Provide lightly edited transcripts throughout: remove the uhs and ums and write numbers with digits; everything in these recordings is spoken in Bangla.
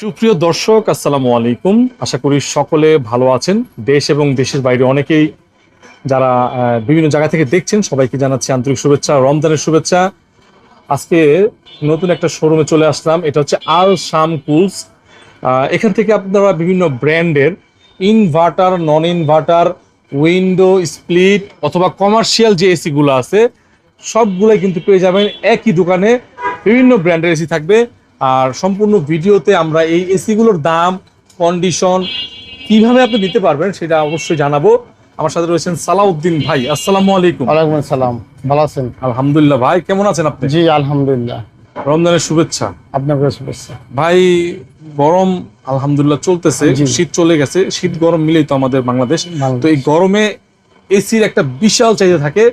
সুপ্রিয় দর্শক, আসসালামু আলাইকুম। আশা করি সকলে ভালো আছেন। দেশ এবং দেশের বাইরে অনেকেই যারা বিভিন্ন জায়গা থেকে দেখছেন, সবাইকে জানাচ্ছি আন্তরিক শুভেচ্ছা, রমজানের শুভেচ্ছা। আজকে নতুন একটা শোরুমে চলে আসলাম। এটা হচ্ছে আল শাম কুলস। এখান থেকে আপনারা বিভিন্ন ব্র্যান্ডের ইনভার্টার, নন ইনভার্টার, উইন্ডো স্প্লিট অথবা কমার্শিয়াল যে এসিগুলো আছে সবগুলোই কিন্তু পেয়ে যাবেন একই দোকানে। বিভিন্ন ব্র্যান্ডের এসি থাকবে। আর সম্পূর্ণ ভিডিওতে আমরা এই এসিগুলোর দাম, কন্ডিশন, কিভাবে আপনি নিতে পারবেন সেটা অবশ্যই জানাবো। আমার সাথে রয়েছেন সালাউদ্দিন ভাই। আসসালামু আলাইকুম। ওয়ালাইকুম আসসালাম। ভালো আছেন? আলহামদুলিল্লাহ। ভাই কেমন আছেন আপনি? জি আলহামদুলিল্লাহ। রমজানের শুভেচ্ছা। আপনাকে শুভেচ্ছা। ভাই, গরম আলহামদুলিল্লাহ চলতেছে, শীত চলে গেছে, শীত গরম মিলেই তো আমাদের বাংলাদেশ। তো এই গরমে এসির একটা বিশাল চাহিদা থাকে।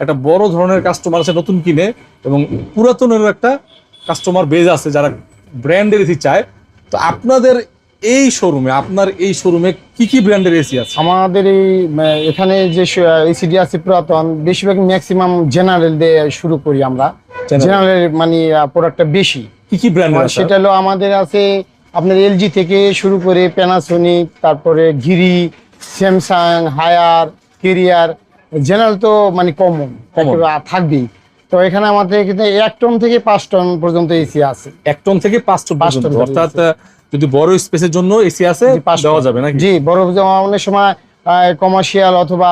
একটা বড় ধরনের কাস্টমার আছে নতুন কিনে, এবং পুরাতনেরও একটা কাস্টমার বেজ আছে যারা ব্র্যান্ডের এসি চায়। তো আপনার এই শোরুমে কি কি ব্র্যান্ডের এসি আছে? আমাদের এখানে যে এসিডি আছে পুরাতন, বেশিরভাগ ম্যাক্সিমাম জেনারেল দিয়ে শুরু করি আমরা। জেনারেল মানে প্রোডাক্টটা বেশি। কি কি ব্র্যান্ড আছে? সেটা হলো আমাদের আছে আপনার এলজি থেকে শুরু করে প্যানাসোনিক, তারপরে ঘিরি, স্যামসাং, হায়ার, কেরিয়ার। জেনারেল তো মানে কমন থাকবেই। তো এখানে আমাদের 1 টন থেকে 5 টন পর্যন্ত এসি আছে। 1 টন থেকে 5 টন পর্যন্ত, অর্থাৎ যদি বড় স্পেসের জন্য এসি আছে দেওয়া যাবে নাকি? জি, বড় অনেক সময় কমার্শিয়াল অথবা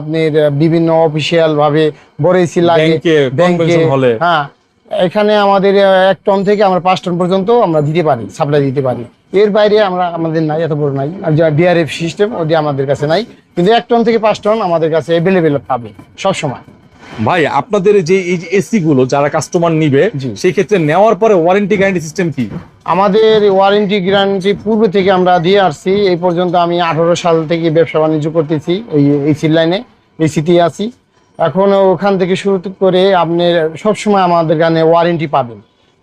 আপনার বিভিন্ন অফিসিয়াল ভাবে বড় এসি লাগে ব্যাংকে হলে। হ্যাঁ, এখানে আমাদের 1 টন থেকে আমরা 5 টন পর্যন্ত আমরা দিতে পারি, সাপ্লাই দিতে পারি। এর বাইরে আমাদের নাই, এত বড় নাই। আর যা বিআরএফ সিস্টেম ওটি আমাদের কাছে নাই, কিন্তু 1 টন থেকে 5 টন আমাদের কাছে অ্যাভেলেবেল পাবে সবসময়। ভাই, আপনাদের যে এই এসি গুলো যারা কাস্টমার নিবে, সেই ক্ষেত্রে নেওয়ার পরে ওয়ারেন্টি গ্যারান্টি সিস্টেম কি? আমাদের ওয়ারেন্টি গ্যারান্টি পূর্বে থেকে আমরা দিয়ে আসছি। এই পর্যন্ত আমি 18 সাল থেকে ব্যবসা বাণিজ্য করতেছি, ওই এসির লাইনে, এসিতে আছি। এখন ওখান থেকে শুরু করে আপনি সবসময় আমাদের কাছে ওয়ারেন্টি পাবেন।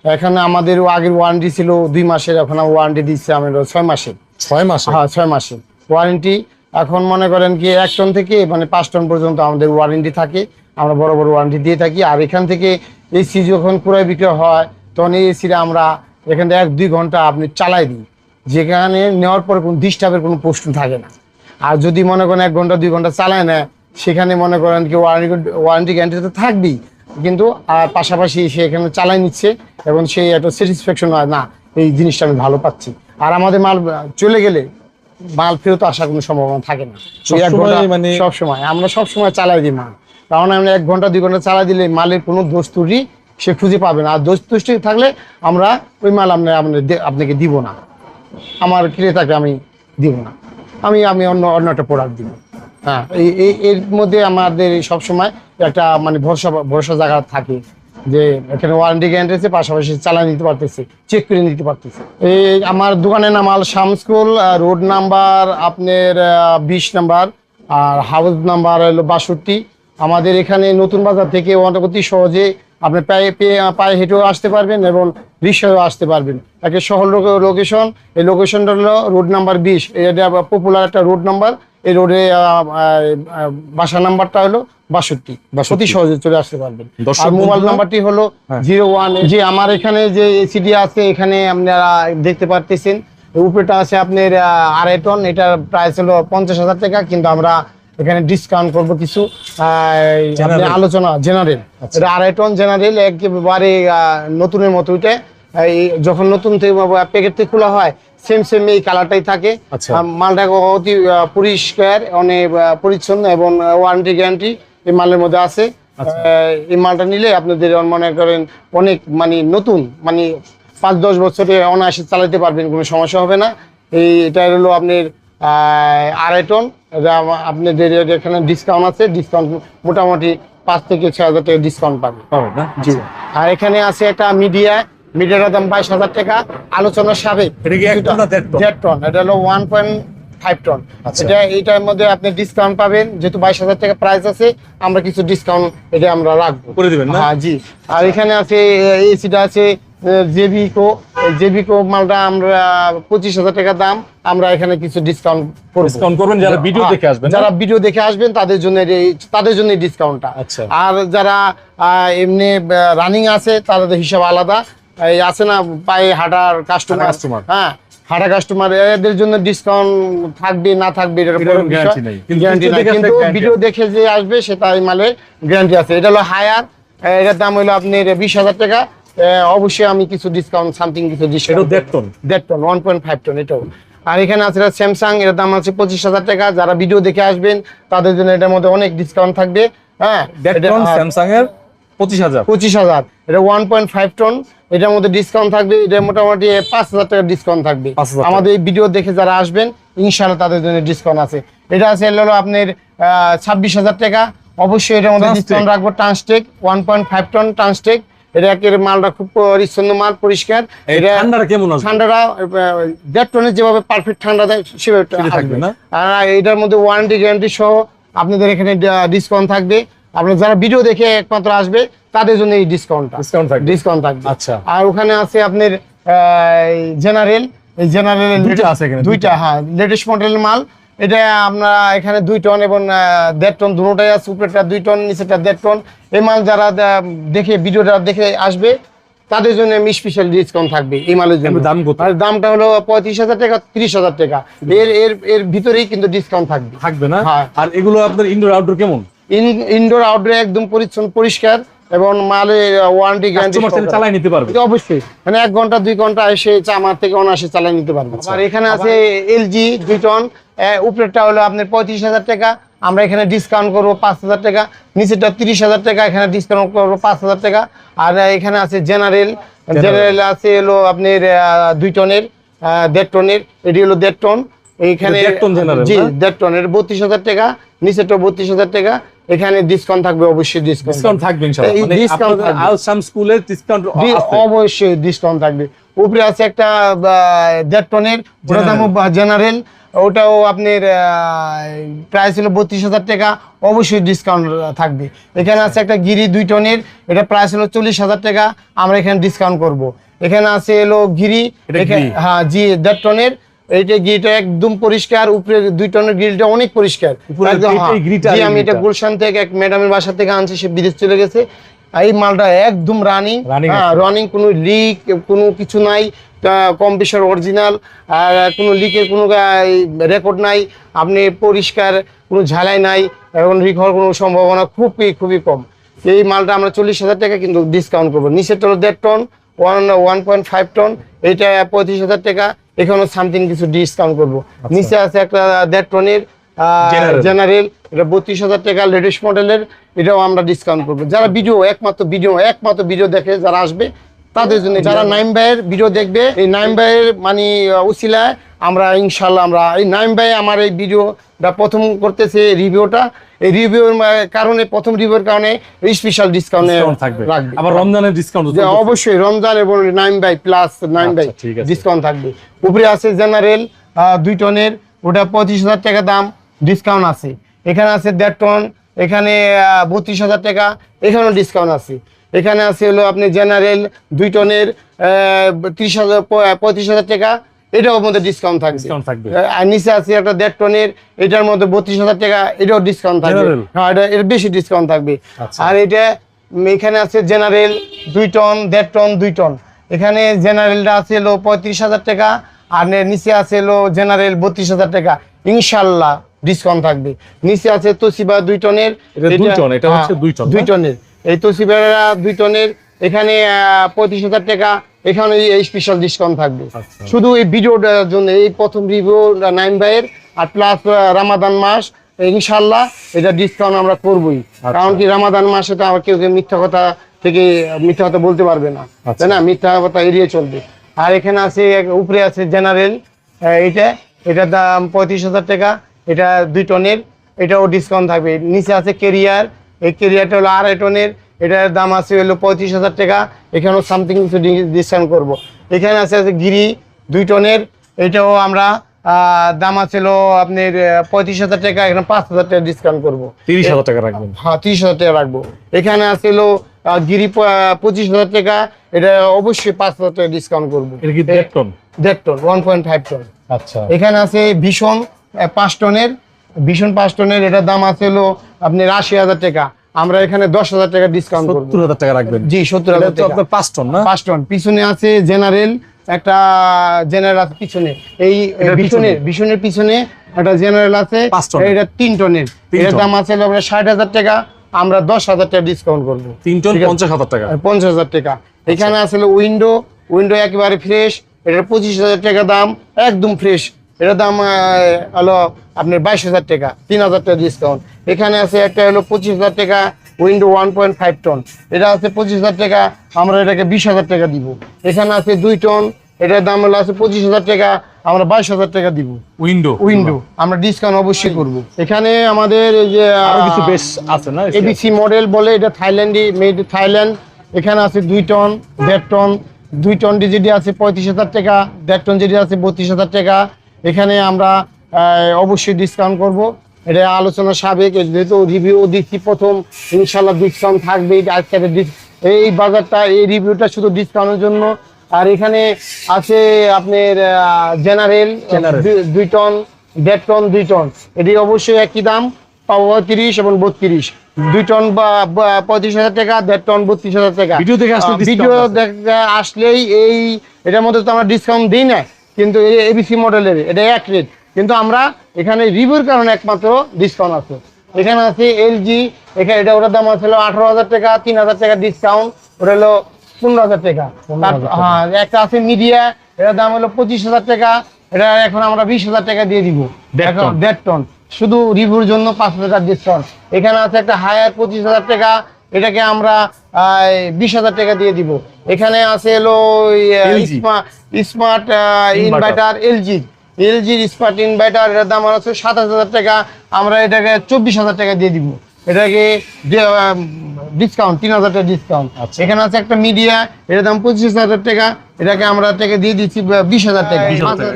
এখানে আমাদের আগের ওয়ারেন্টি ছিল 2 মাসের, এখন ওয়ারেন্টি দিচ্ছে আমরা 6 মাসের। 6 মাসে? হ্যাঁ, 6 মাসের ওয়ারেন্টি। এখন মনে করেন কি 1 টন থেকে মানে 5 টন পর্যন্ত আমাদের ওয়ারেন্টি থাকে, আমরা বড় বড় ওয়ারেন্টি দিয়ে থাকি। আর এখান থেকে এসি যখন ক্রয় বিক্রয় হয় তখন এই এসিটা আমরা এখান থেকে 1-2 ঘন্টা আপনি চালাই দিই, যেখানে নেওয়ার পরে কোনো ডিস্টার্বের কোনো প্রশ্ন থাকে না। আর যদি মনে করেন 1 ঘন্টা 2 ঘন্টা চালায় না, সেখানে মনে করেন কি ওয়ারেন্টি গ্যারান্টি তো থাকবেই, কিন্তু আর পাশাপাশি সে এখানে চালাই নিচ্ছে এবং সেই একটা স্যাটিসফ্যাকশন হয় না, এই জিনিসটা আমি ভালো পাচ্ছি। আর আমাদের মাল চলে গেলে মাল ফেরত আসার কোনো সম্ভাবনা থাকে না। মানে সবসময় আমরা সবসময় চালাই দিই মাল, কারণ আমরা 1 ঘন্টা 2 ঘন্টা চালাই দিলে মালের কোনো দোষ ত্রুটি সে খুঁজে পাবে না। আর দোষ ত্রুটি থাকলে আমরা ওই মাল আপনাকে দিব না, আমার ক্রেতাকে আমি দিব না, আমি অন্য একটা প্রোডাক্ট দিব। হ্যাঁ, এর মধ্যে আমাদের সবসময় একটা মানে ভরসা জায়গা থাকে যে এখানে ওয়ারেন্টি গ্যারান্টি আছে, পাশাপাশি চালাই নিতে পারতেছে, চেক করে নিতে পারতেছে। এই আমার দোকানের নাম আল শাম স্কুল, রোড নাম্বার আপনার 20 নাম্বার, আর হাউস নাম্বার হলো 62। আমাদের এখানে নতুন বাজার থেকে অতি সহজে আপনি পায়ে হেঁটেও আসতে পারবেন এবং রিক্সায়ও আসতে পারবেন। একটা শহর লোকেশন, এই লোকেশনটা হলো রোড নাম্বার 20। এটা পপুলার একটা রোড নাম্বার। এই রোডে বাসা নাম্বারটা হলো 62। অতি সহজে চলে আসতে পারবেন। আর মোবাইল নাম্বারটি হলো 01। জি, আমার এখানে যে এসিডি আছে এখানে আপনারা দেখতে পারতেছেন, উপরেটা আছে আপনার 2.5 টন, এটার প্রাইস হলো 50,000 টাকা, কিন্তু আমরা এখানে ডিসকাউন্ট করবো কিছু আলোচনা। জেনারেল এটা 2.5 টন জেনারেল, একেবারে নতুনের মতো। এটা যখন নতুন প্যাকেট থেকে খোলা হয় সেম এই কালারটাই থাকে। মালটা অতি পরিষ্কার, অনেক পরিচ্ছন্ন এবং ওয়ারেন্টি গ্যারান্টি এই মালের মধ্যে আছে। এই মালটা নিলে আপনাদের মনে করেন অনেক মানে নতুন, মানে 5-10 বছরে অনায়াসে চালাতে পারবেন, কোনো সমস্যা হবে না। এটা হলো আপনার 2.5 টন। আপনাদের এখানে ডিসকাউন্ট আছে, ডিসকাউন্ট মোটামুটি 5 থেকে 6,000 টাকা ডিসকাউন্ট পাবে। জি। আর এখানে আছে একটা মিডিয়াটার দাম 22,000 টাকা, আলোচনার সাবেক। 1.5 টন, এটা হলো 1.5 টন। এইটার মধ্যে আপনি ডিসকাউন্ট পাবেন, যেহেতু 22,000 টাকা প্রাইস আছে, আমরা কিছু ডিসকাউন্ট এটা আমরা রাখবো করে দিবেন না? হ্যাঁ, জি। আর এখানে আছে এসিটা আছে জেবিকো মালটা আমরা 25,000 টাকা দাম, আমরা এখানে কিছু ডিসকাউন্ট করবেন যারা ভিডিও দেখে আসবেন। যারা ভিডিও দেখে আসবেন তাদের জন্য ডিসকাউন্টটা। আর যারা এমনি রানিং আছে তাদের হিসাব আলাদা। এই আছে না পায়ে হাঁটার কাস্টমার, customer। হ্যাঁ হাঁটা কাস্টমার, এদের জন্য ডিসকাউন্ট থাকবে না থাকবে এটার এটার পরে কোনো guarantee নেই। কিন্তু গ্যারান্টি video নাই, দেখে কিন্তু আসলে ভিডিও দেখে যে আসবে সেটা এই মালের গ্যারান্টি আছে। এটা হলো হায়ার, এটার দাম হলো আপনার 20,000 টাকা। অবশ্যই আমি কিছু ডিসকাউন্ট সামথিং কিছু এটাও ডিসকাউন্ট 1.5 টন। 1.5 টন 1.5 টন এটাও। আর এখানে আছে স্যামসাং, এর দাম আছে 25,000 টাকা। যারা ভিডিও দেখে আসবেন তাদের জন্য এটার মধ্যে অনেক ডিসকাউন্ট থাকবে। হ্যাঁ 1.5 টন স্যামসাং এর 25,000। 25,000, এটা 1.5 টন, এটার মধ্যে ডিসকাউন্ট থাকবে। এটা মোটামুটি 5,000 টাকা ডিসকাউন্ট থাকবে। 5,000 টাকা। আমাদের এই ভিডিও দেখে যারা আসবেন ইনশাআল্লাহ তাদের জন্য ডিসকাউন্ট আছে। এটা আছে হলো আপনার 26,000 টাকা। অবশ্যই এটার মধ্যে Transtek। ডিসকাউন্ট রাখবো। ট্রান্সটেক 1.5 টন ট্রান্সটেক, এটা একের মালটা খুব পরিচ্ছন্ন মাল, পরিষ্কার। এই এটা ঠান্ডাটা কেমন আসবে? ঠান্ডাটা 1.5 টনের যেভাবে পারফেক্ট ঠান্ডা দেয় সেভাবে সেটা থাকবে আসবে না? আর এটার মধ্যে ওয়ারেন্টি গ্যারান্টি সহ আপনাদের এখানে ডিসকাউন্ট থাকবে। আপনার যারা ভিডিও দেখে একমাত্র আসবে তাদের জন্য এই ডিসকাউন্টটা ডিসকাউন্ট থাকবে। ডিসকাউন্ট থাকবে। আচ্ছা। আর ওখানে আছে আপনার জেনারেল, এই জেনারেল দুইটা আছে এখানে, দুইটা, হ্যাঁ লেটেস্ট মডেলের মাল। এটা আমরা এখানে 2 টন এবং 1.5 টন দুটোটাই আছে। উপরেরটা 2 টন, নিচেরটা 1.5 টন। এই মাল যারা দেখে ভিডিওটা দেখে আসবে তাদের জন্য স্পেশাল ডিসকাউন্ট থাকবে এই মালের জন্য। দাম কত? আর দামটা হলো 35,000 টাকা, 30,000 টাকা। এর এর এর ভিতরেই কিন্তু ডিসকাউন্ট থাকবে। থাকবে না? হ্যাঁ। আর এগুলো আপনার ইনডোর আউটডোর কেমন? ইনডোর আউটডোর একদম পরিচ্ছন্ন পরিষ্কার এবং মালের ওয়ারেন্টি গ্যারান্টি কাস্টমার চাইলে চালাই নিতে পারবে। অবশ্যই, মানে 1 ঘন্টা 2 ঘন্টা এসে আমার থেকে অনায়াসে চালিয়ে নিতে পারবে। আর এখানে আছে এলজি 2 টন, উপরেরটা হলো আপনার 35,000 টাকা, আমরা এখানে ডিসকাউন্ট করবো 5,000 টাকা। নিচেরটা 30,000 টাকা, এখানে ডিসকাউন্ট করবো 5,000 টাকা। আর এখানে আছে জেনারেল, জেনারেল আছে হলো আপনার 2 টনের 1.5 টনের, এটি হলো 1.5 টন। এইখানে 1.5 টন general, জি না? 1.5 টন, এর 32,000 টাকা, নিচেরটা 32,000 টাকা। এখানে ডিসকাউন্ট থাকবে, অবশ্যই ডিসকাউন্ট থাকবে ইনশাআল্লাহ। এই মানে ডিসকাউন্ট আপনাদের থাকবে। আল শাম স্কুলের ডিসকাউন্ট আছে। অবশ্যই ডিসকাউন্ট থাকবে। উপরে আছে একটা 1.5 টনের, ওটার দাম জেনারেল, ওটাও আপনার প্রাইস হলো 32,000 টাকা, অবশ্যই ডিসকাউন্ট থাকবে। এখানে আছে একটা গিরি 2 টনের, এটা প্রাইস হলো 40,000 টাকা, আমরা এখানে ডিসকাউন্ট করব। এখানে আছে হলো গিরি, এটা গিরি? হ্যাঁ জি 1.5 টনের। এইটা গিরিটা একদম পরিষ্কার, উপরে 2 টনের গ্রিলটা অনেক পরিষ্কার উপরের একদম। গ্রিলটা, এই গ্রিলটা, জি এই আমি এটা গ্রিলটা। গুলশান থেকে এক ম্যাডামের বাসা থেকে আনছি, সে বিদেশ চলে গেছে। এই মালটা একদম রানিং, Running হ্যাঁ আছে। রানিং, কোনো লিক কোনো কিছু নাই, কম্প্রেসর অরিজিনাল, আর কোনো লিকের কোনো রেকর্ড নাই। আপনি পরিষ্কার, কোনো ঝালাই নাই, এবং লিক হওয়ার কোনো সম্ভাবনা খুবই কম। এই মালটা আমরা 40,000 টাকা কিন্তু ডিসকাউন্ট করবো। নিচেরটা হলো 1.5 টন, 1.5 টন, এইটা 35,000 টাকা, এখানেও সামথিং কিছু ডিসকাউন্ট করবো। নিচে আছে একটা 1.5 টনের General। জেনারেল, এটা 32,000 টাকা, লেটেস্ট মডেলের, এটাও আমরা ডিসকাউন্ট করবো। যারা একমাত্র ভিডিও দেখে যারা আসবে তাদের জন্য। যারা নাইম ভাইয়ের ভিডিও দেখবে, এই নাইম ভাইয়ের মানে উসিলায় আমরা ইনশাল্লাহ, আমরা এই নাইম ভাই আমার এই ভিডিওটা প্রথম করতেছে রিভিউটা, এই রিভিউর কারণে, প্রথম রিভিউর কারণে স্পেশাল ডিসকাউন্ট থাকবে। রাখবে। আবার রমজানের ডিসকাউন্ট অবশ্যই রমজান এবং নাইম ভাই প্লাস নাইম ভাই ঠিক আছে। ডিসকাউন্ট থাকবে। উপরে আছে জেনারেল 2 টনের, ওটা 35,000 টাকা দাম, ডিসকাউন্ট আছে। এখানে আছে 1.5 টন, এখানে 32,000 টাকা, এখানেও ডিসকাউন্ট আছে। এখানে আছে হলো আপনি জেনারেল 2 টনের 35,000 টাকা, এটার মধ্যে ডিসকাউন্ট থাকবে। ডিসকাউন্ট থাকবে। আর নিচে আছে একটা 1.5 টনের, এটার মধ্যে 32,000 টাকা, এটাও ডিসকাউন্ট থাকবে। General? হ্যাঁ এর বেশি ডিসকাউন্ট থাকবে। আচ্ছা। আর এটা এখানে আছে জেনারেল 2 টন, 1.5 টন, 2 টন। এখানে জেনারেলটা আছে হলো 35,000 টাকা, আর নিচে আছে হলো জেনারেল 32,000 টাকা, ইনশাল্লাহ ডিসকাউন্ট থাকবে। নিচে আছে তোশিবা 2 টনের, এটা 2 টন, এটা হচ্ছে 2 টন, 2 টনের। এই তোশিবা 2 টনের, এখানে 35,000 টাকা, এখানে এই স্পেশাল ডিসকাউন্ট থাকবে। আচ্ছা। শুধু এই ভিডিওটার জন্য, এই প্রথম রিভিউ নাইম ভাইয়ের, আর প্লাস রামাদান মাস, ইনশাল্লাহ এটা ডিসকাউন্ট আমরা করবই। কারণ কি রামাদান মাসে তো আমার কেউ মিথ্যা কথা বলতে পারবে না, তাই না? মিথ্যা কথা এড়িয়ে চলবে। আর এখানে আছে উপরে আছে জেনারেল, এটার দাম 35,000 টাকা, এটা 2 টনের, এটাও ডিসকাউন্ট থাকবে। নিচে আছে কেরিয়ার, এই কেরিয়ারটা হলো 2.5 টনের, এটার দাম আছে হলো 35,000 টাকা, এখানেও সামথিং কিছু ডিসকাউন্ট করবো। এখানে আছে গিরি 2 টনের, এটাও আমরা দাম আছে আপনার 35,000 টাকা, এখানে 5,000 টাকা ডিসকাউন্ট করবো। 30,000 টাকা রাখবেন। হ্যাঁ 30,000 টাকা রাখবো। এখানে আছে গিরি 25,000 টাকা, এটা অবশ্যই 5,000 টাকা ডিসকাউন্ট করবো। এটা কি 1.5 টন? 1.5 ton, 1.5 ton. আচ্ছা। এখানে আছে ভীষণ 5 টনের, এটার দাম আছে আপনার 80,000 টাকা, আমরা এখানে 10,000 টাকা ডিসকাউন্ট করব। 70,000 টাকা রাখবেন? জি 70,000 টাকা। আপনার 5 টন না? 5 টন। পিছনে আছে জেনারেল, একটা জেনারেল আছে পিছনে, এই ভীষণের পিছনে একটা জেনারেল আছে, এটা 3 টনের, এর দাম আছে আপনার 60,000 টাকা, আমরা 10,000 টাকা ডিসকাউন্ট করব। 3 টন 50,000 টাকা। 50,000 টাকা। এখানে আছে উইন্ডো একেবারে ফ্রেশ, এটার 25,000 টাকা দাম, একদম ফ্রেশ। এটার দাম হলো আপনার 22,000 টাকা, 3,000 টাকা ডিসকাউন্ট। এখানে আছে একটা হলো 25,000 টাকা উইন্ডো 1.5 টন, এটা আছে 25,000 টাকা, আমরা এটাকে 20,000 টাকা দিব। এখানে আছে 2 টন, এটার দাম হলো আছে 25,000 টাকা, আমরা 22,000 টাকা দিব। উইন্ডো আমরা ডিসকাউন্ট অবশ্যই করব। এখানে আমাদের এই যে আরো কিছু বেশ আছে না, এবিসি মডেল বলে, এটা মেড থাইল্যান্ড। এখানে আছে 2 টন, 1.5 টন। 2 টন যেটি আছে 35,000 টাকা, 1.5 টন যেটি আছে 32,000 টাকা। এখানে আমরা অবশ্যই ডিসকাউন্ট করব। এটা আলোচনা সাবেক, যেহেতু রিভিউ দিচ্ছি প্রথম, ইনশাল্লাহ ডিসকাউন্ট থাকবে। আজকের এই বাজারটা, এই রিভিউটা শুধু ডিসকাউন্টের জন্য। আর এখানে আছে আপনার জেনারেল 2 টন, 1.5 টন, 2 টন, এটি অবশ্যই একই দাম, 35 এবং 32। 2 টন বা 35,000 টাকা, 1.5 টন 32,000 টাকা। ভিডিও দেখে আসলেই এটার মধ্যে তো আমরা ডিসকাউন্ট দিই না, কিন্তু এবিসি মডেলের এটা এক রেট, কিন্তু আমরা এখানে রিভিউর কারণে একমাত্র ডিসকাউন্ট আছে। এখানে আছে এলজি, এখানে ওটার দাম আছে 18,000 টাকা, 3,000 টাকা ডিসকাউন্ট, ওটা হলো 15,000 টাকা। হ্যাঁ, একটা আছে মিডিয়া, এটার দাম হলো 25,000 টাকা, এটা এখন আমরা 20,000 টাকা দিয়ে দিব। 1.5 টন, শুধু রিভিউর জন্য 5,000 টাকা ডিসকাউন্ট। এখানে আছে একটা হায়ার 25,000 টাকা, এটাকে আমরা 20,000 টাকা দিয়ে দিব। এখানে আছে হলো স্মার্ট ইনভার্টার, এলজির স্মার্ট ইনভার্টার, এটার দাম আছে 27,000 টাকা, আমরা এটাকে 24,000 টাকা দিয়ে দিব। এটাকে ডিসকাউন্ট 3,000 টাকা ডিসকাউন্ট। এখানে আছে একটা মিডিয়া, এটার দাম 25,000 টাকা, এটাকে আমরা দিয়ে দিচ্ছি 20,000 টাকা।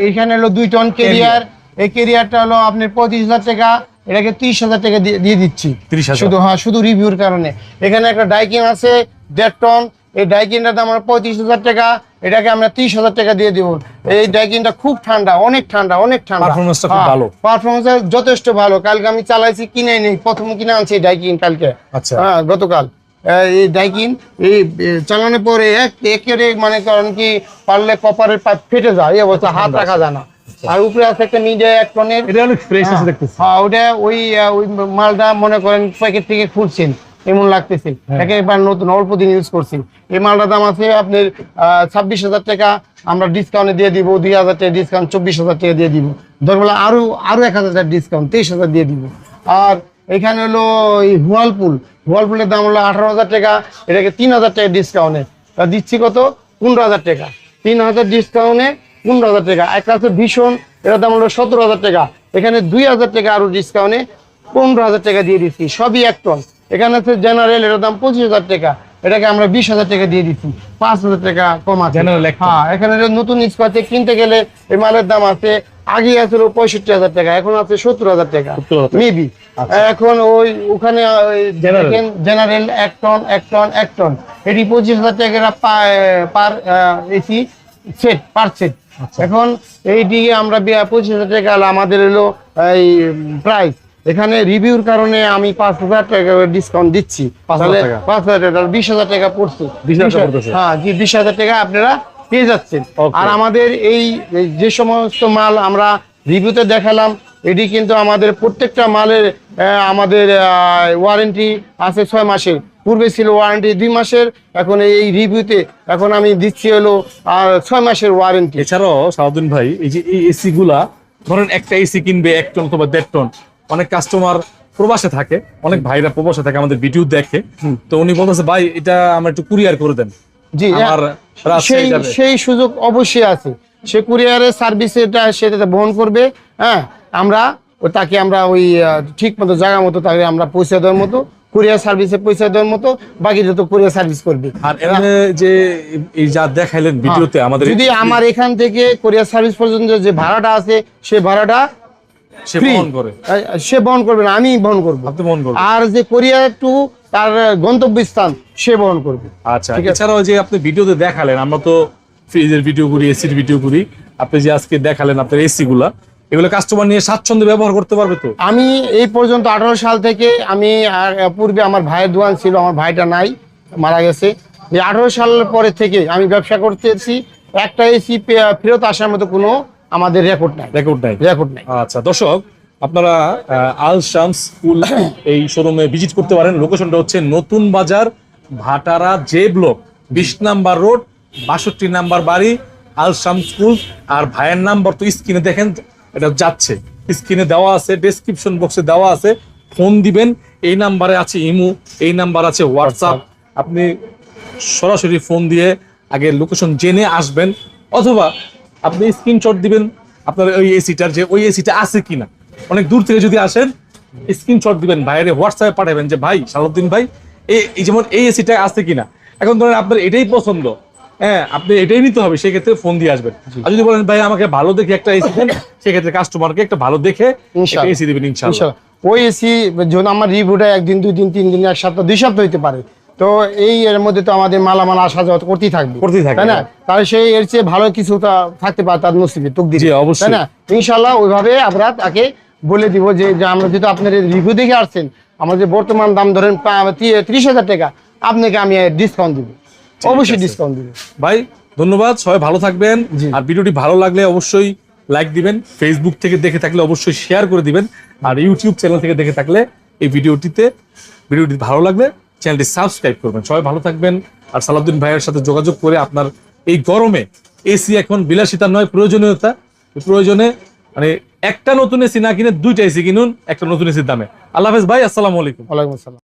এখানে হলো 2 টন কেরিয়ার, এই কেরিয়ারটা হলো আপনার 35,000 টাকা, এটাকে 30,000 টাকা দিয়ে দিচ্ছি শুধু রিভিউর কারণে। এখানে একটা ডাইকিন আছে 1.5 টন, এই ডাইকিনটার দাম আমরা 35,000 টাকা, এটাকে আমরা 30,000 টাকা দিয়ে দিব। এই ডাইকিনটা খুব ঠান্ডা, অনেক ঠান্ডা, পারফরম্যান্সটা খুব ভালো, পারফরম্যান্স যথেষ্ট ভালো। কালকে আমি চালাইছি, কিনে নেই, প্রথম কিনে আনছি এই ডাইকিন কালকে, গতকাল। এই ডাইকিন এই চালানোর পরে একেবারে মানে কারণ কি পারলে কপারের পাইপ ফেটে যায়, এই অবস্থা, হাত রাখা যায় না। আর উপরে আছে একটা মিডিয়া 1 টনের, এটা অনেক ফ্রেশ আছে দেখতেছি। হ্যাঁ, ওটা ওই মালটা মনে করেন প্যাকেট থেকে খুলছেন এমন লাগতেছে, একেবারে নতুন, অল্প দিন ইউজ করছি। এই মালটার দাম আছে আপনার 26,000 টাকা, আমরা ডিসকাউন্টে দিয়ে দিব 2,000 টাকা ডিসকাউন্ট, 24,000 টাকা দিয়ে দিব। দরবেলা আরো 1,000 টাকা ডিসকাউন্ট, 23,000 দিয়ে দিব। আর এখানে হলো এই হুয়ালপুলের দাম হলো 18,000 টাকা, এটাকে 3,000 টাকা ডিসকাউন্টে দিচ্ছি। কত? 15,000 টাকা, 3,000 ডিসকাউন্টে 15,000 টাকা। একটা আছে ভীষণ, এটার দাম হলো 17,000 টাকা, এখানে 2,000 টাকা আরো ডিসকাউন্টে 15,000 টাকা দিয়ে দিচ্ছি, সবই 1 টন। এখানে আছে জেনারেল, এটার দাম 25,000 টাকা, এটাকে আমরা 20,000 টাকা দিয়ে দিচ্ছি, 5,000 টাকা কম আছে। হ্যাঁ, এখানে নতুন স্কোয়াচে কিনতে গেলে এই মালের দাম আছে, আগে আছে 65,000 টাকা, এখন আছে 70,000 টাকা মেবি। এখন ওখানে জেনারেল 1 টন, এটি 25,000 টাকা পার এসি সেট, পার সেট। এখন এইদিকে আমরা 25,000 টাকা আমাদের হলো এই প্রাইস। এখানে রিভিউর কারণে আমি 5,000 টাকা ডিসকাউন্ট দিচ্ছি, 5,000 টাকা 20,000 টাকা পড়ছে। হ্যাঁ জি, 20,000 টাকা আপনারা পেয়ে যাচ্ছেন। আর আমাদের এই যে সমস্ত মাল আমরা রিভিউতে দেখালাম, এটি কিন্তু আমাদের প্রত্যেকটা মালের আমাদের ওয়ারেন্টি আছে 6 মাসের। পূর্বে ছিল ওয়ারেন্টি 2 মাসের, এখন এই রিভিউতে এখন আমি দিচ্ছি হলো 6 মাসের ওয়ারেন্টি। এছাড়াও সাউদ্দিন ভাই, এই যে এই এসি গুলা, ধরেন একটা এসি কিনবে 1 টন অথবা 1.5 টন, অনেক কাস্টমার প্রবাসে থাকে, অনেক ভাইরা প্রবাসে থাকে, আমাদের ভিডিও দেখে, তো উনি বলতেছে ভাই এটা আমরা একটু কুরিয়ার করে দেন। জি, সেই সুযোগ অবশ্যই আছে, সে কুরিয়ারের সার্ভিস সেটা বহন করবে। হ্যাঁ, তাকে আমরা ওই ঠিক মতো জায়গা মতো তাকে আমরা পৌঁছে দেওয়ার মতো, কুরিয়ার সার্ভিসে পৌঁছে দেওয়ার মতো, বাকি যত কুরিয়ার সার্ভিস করবে। আর যে এই যা দেখাইলেন ভিডিওতে, আমাদের যদি আমার এখান থেকে কুরিয়ার সার্ভিস পর্যন্ত যে ভাড়াটা আছে, সে ভাড়াটা সে বহন করবে না, আমি বহন করবো। আর যে কুরিয়ার টু তার গন্তব্যস্থান সে বহন করবে। আচ্ছা, এছাড়াও যে আপনি ভিডিওতে দেখালেন, আমরা তো ফ্রিজের ভিডিও করি, এসির ভিডিও করি, আপনি যে আজকে দেখালেন আপনার এসি গুলা, এগুলো কাস্টমার নিয়ে স্বাচ্ছন্দ্যে ব্যবহার করতে পারবে তো? আমি এই পর্যন্ত 18 সাল থেকে আমি পূর্বে আমার ভাইয়ের দোকান ছিল, আমার ভাইটা নাই, মারা গেছে। এই 18 সালের পরে থেকে আমি ব্যবসা করতেছি, একটা এসি ফেরত আসার মতো কোনো আমাদের রেকর্ড নাই। রেকর্ড নাই। আচ্ছা দর্শক, আপনারা আল শামস স্কুল এই শোরুমে ভিজিট করতে পারেন। লোকেশনটা হচ্ছে নতুন বাজার, ভাটারা J block, 20 number road, 62 number বাড়ি, আল শামস স্কুল। আর ভাইয়ের নাম্বার তো স্ক্রিনে দেখেন, এটা যাচ্ছে, স্ক্রিনে দেওয়া আছে, ডেসক্রিপশন বক্সে দেওয়া আছে। ফোন দিবেন, এই নাম্বারে আছে ইমো, এই নাম্বার আছে হোয়াটসঅ্যাপ। আপনি সরাসরি ফোন দিয়ে আগে লোকেশন জেনে আসবেন, অথবা আপনি স্ক্রিনশট দিবেন আপনার ওই এসিটার, যে ওই এসিটা আছে কিনা। অনেক দূর থেকে যদি আসেন, স্ক্রিনশট দিবেন, ভাইয়ের হোয়াটসঅ্যাপে পাঠাবেন যে ভাই, সালাউদ্দিন ভাই, এই যেমন এই এসিটা আছে কিনা। এখন ধরেন আপনার এটাই পছন্দ, হ্যাঁ, আপনি এটাই নিতে হবে, সেক্ষেত্রে ফোন দিয়ে আসবেন। আর যদি বলেন ভাই আমাকে ভালো দেখে একটা এসি দেন, সেক্ষেত্রে কাস্টমারকে একটা ভালো দেখে এসি দিবেন ইনশাআল্লাহ। ওই এসি যখন আমার রিভিউটা 1 দিন 2 দিন 3 দিন 1 সপ্তাহ 2 সপ্তাহ হইতে পারে, তো এই এর মধ্যে তো আমাদের মালামাল আসা যাওয়া করতেই থাকবে, তাই না? তাহলে সেই এর চেয়ে ভালো কিছু থাকতে পারে তার নসিবে, তকদিরে, তাই না? ইনশাআল্লাহ ওইভাবে আমরা তাকে বলে দিব যে আমরা যেহেতু আপনার রিভিউ দেখে আসছেন, আমাদের বর্তমান দাম ধরেন 30,000 টাকা, আপনাকে আমি ডিসকাউন্ট দিব, অবশ্যই ডিসকাউন্ট দিব। ভাই ধন্যবাদ, সবাই ভালো থাকবেন। আর ভিডিওটি ভালো লাগলে অবশ্যই লাইক দিবেন, ফেসবুক থেকে দেখে থাকলে অবশ্যই শেয়ার করে দিবেন, আর ইউটিউব চ্যানেল থেকে দেখে থাকলে এই ভিডিওটি ভালো লাগলে চ্যানেলটি সাবস্ক্রাইব করবেন। সবাই ভালো থাকবেন। আর সালাউদ্দিন ভাইয়ের সাথে যোগাযোগ করে আপনার এই গরমে এসি এখন বিলাসিতা নয়, প্রয়োজনীয়তা। প্রয়োজনে মানে একটা নতুন এসি না কিনে 2টা এসি কিনুন একটা নতুন এসির দামে। আল্লাহ হাফেজ ভাই, আসসালামু আলাইকুম। ওয়ালাইকুম আসসালাম।